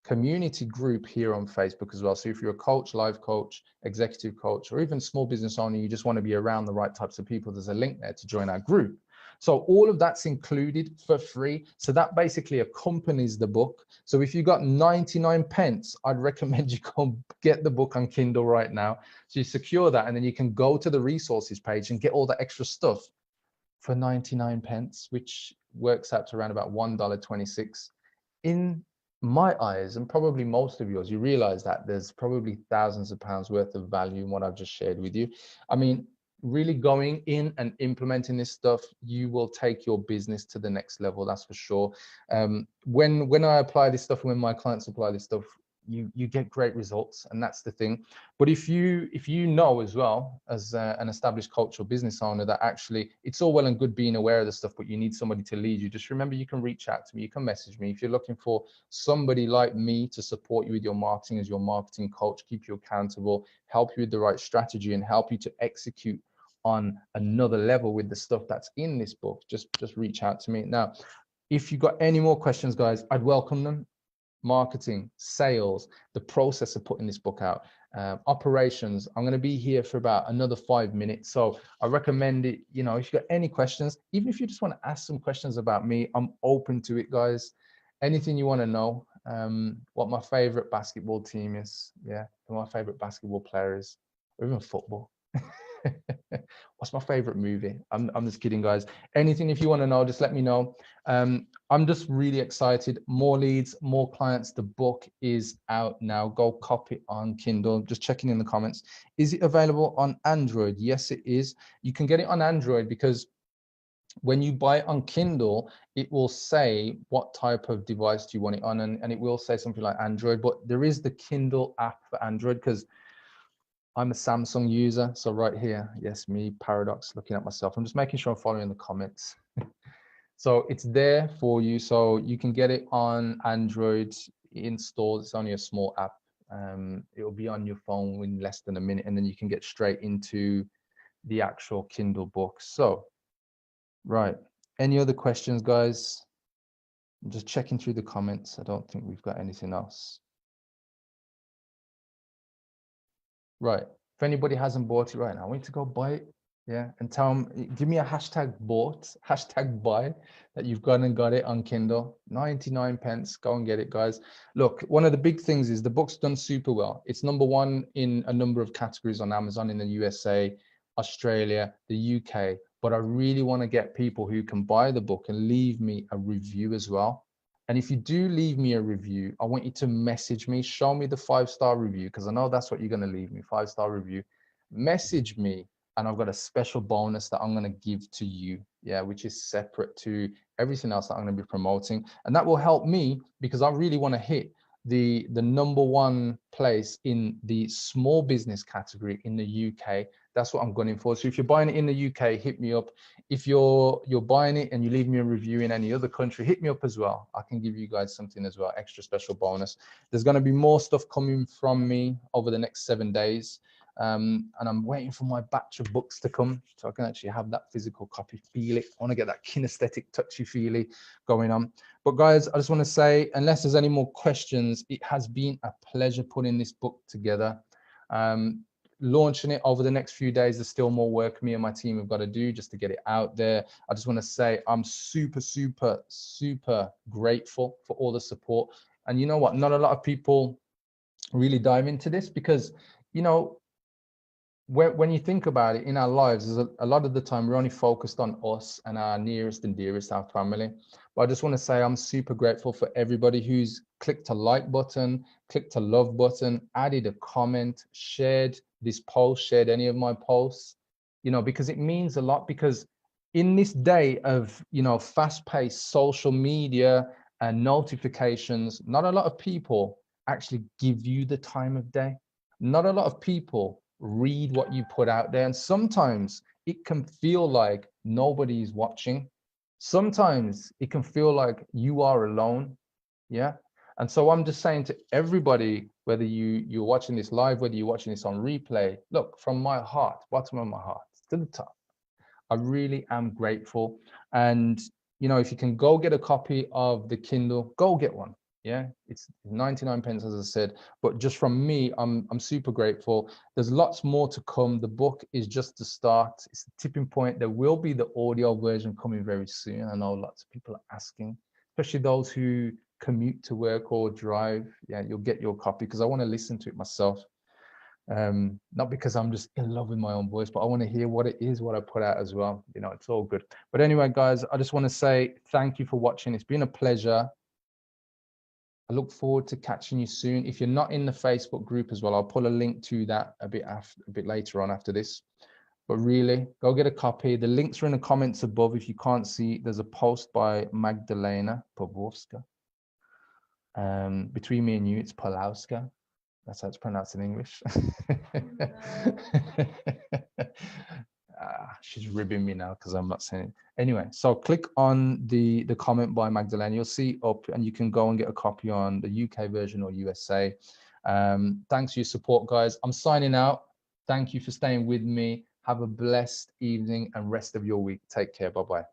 community group here on Facebook as well. So if you're a coach, life coach, executive coach, or even small business owner, you just want to be around the right types of people, there's a link there to join our group. So all of that's included for free. So that basically accompanies the book. So if you got 99 pence, I'd recommend you go get the book on Kindle right now. So you secure that and then you can go to the resources page and get all the extra stuff for 99 pence, which works out to around about $1.26. In my eyes, and probably most of yours, you realize that there's probably thousands of pounds worth of value in what I've just shared with you. I mean, really going in and implementing this stuff, you will take your business to the next level, that's for sure. When I apply this stuff, when my clients apply this stuff, you get great results, and that's the thing. But if you know as well as an established coach or business owner that actually it's all well and good being aware of the stuff, but you need somebody to lead you, just remember you can reach out to me, you can message me. If you're looking for somebody like me to support you with your marketing as your marketing coach, keep you accountable, help you with the right strategy, and help you to execute on another level with the stuff that's in this book, just reach out to me. Now, if you've got any more questions, guys, I'd welcome them. marketing, sales, the process of putting this book out, operations. I'm going to be here for about another 5 minutes. So I recommend it. You know, if you got any questions, even if you just want to ask some questions about me, I'm open to it, guys. Anything you want to know, what my favorite basketball team is, yeah, who my favorite basketball player is, or even football. What's my favorite movie? I'm just kidding, guys. Anything if you want to know, just let me know. I'm just really excited. More leads, more clients. The book is out now. Go copy it on Kindle. Just checking in the comments. Is it available on Android? Yes, it is. You can get it on Android because when you buy it on Kindle, it will say what type of device do you want it on, and it will say something like Android. But there is the Kindle app for Android because I'm a Samsung user. So right here, yes, me, Paradox, looking at myself. I'm just making sure I'm following the comments. So it's there for you. So you can get it on Android installed. It's only a small app. It'll be on your phone in less than a minute, and then you can get straight into the actual Kindle book. So, right. Any other questions, guys? I'm just checking through the comments. I don't think we've got anything else. Right. If anybody hasn't bought it right now, I want you to go buy it. Yeah. And tell them, give me a hashtag bought, hashtag buy, that you've gone and got it on Kindle. 99 pence. Go and get it, guys. Look, one of the big things is the book's done super well. It's #1 in a number of categories on Amazon in the USA, Australia, the UK. But I really want to get people who can buy the book and leave me a review as well. And if you do leave me a review, I want you to message me, show me the 5-star review, because I know that's what you're going to leave me, 5-star review. Message me, and I've got a special bonus that I'm going to give to you, yeah, which is separate to everything else that I'm going to be promoting. And that will help me because I really want to hit the #1 place in the small business category in the UK. That's what I'm gunning for. So if you're buying it in the UK, hit me up. If you're buying it and you leave me a review in any other country, hit me up as well. I can give you guys something as well, extra special bonus. There's going to be more stuff coming from me over the next 7 days. And I'm waiting for my batch of books to come so I can actually have that physical copy, feel it. I want to get that kinesthetic, touchy-feely going on. But guys, I just want to say, unless there's any more questions, it has been a pleasure putting this book together. Launching it over the next few days, there's still more work me and my team have got to do just to get it out there. I just want to say I'm super, super, super grateful for all the support. And you know what? Not a lot of people really dive into this because, you know, when you think about it in our lives, a lot of the time we're only focused on us and our nearest and dearest, our family. But I just want to say I'm super grateful for everybody who's clicked a like button, clicked a love button, added a comment, shared this post, shared any of my posts, you know, because it means a lot. Because in this day of, you know, fast-paced social media and notifications, not a lot of people actually give you the time of day. Not a lot of people read what you put out there, and sometimes it can feel like nobody's watching. Sometimes it can feel like you are alone. Yeah. And so I'm just saying to everybody, whether you're watching this live, whether you're watching this on replay, look, from my heart, bottom of my heart to the top, I really am grateful. And you know, if you can go get a copy of the Kindle, go get one. Yeah, it's 99 pence, as I said. But just from me, I'm super grateful. There's lots more to come. The book is just the start. It's the tipping point. There will be the audio version coming very soon. I know lots of people are asking, especially those who commute to work or drive. Yeah, you'll get your copy because I want to listen to it myself. Not because I'm just in love with my own voice, but I want to hear what it is, what I put out as well. You know, it's all good. But anyway, guys, I just want to say thank you for watching. It's been a pleasure. I look forward to catching you soon. If you're not in the Facebook group as well, I'll put a link to that a bit later on after this. But really, go get a copy. The links are in the comments above. If you can't see, there's a post by Magdalena Pawłowska. Between me and you, it's Pawłowska. That's how it's pronounced in English. She's ribbing me now because I'm not saying it. Anyway, so click on the comment by Magdalena. You'll see up and you can go and get a copy on the UK version or USA. Thanks for your support, guys. I'm signing out. Thank you for staying with me. Have a blessed evening and rest of your week. Take care. Bye-bye.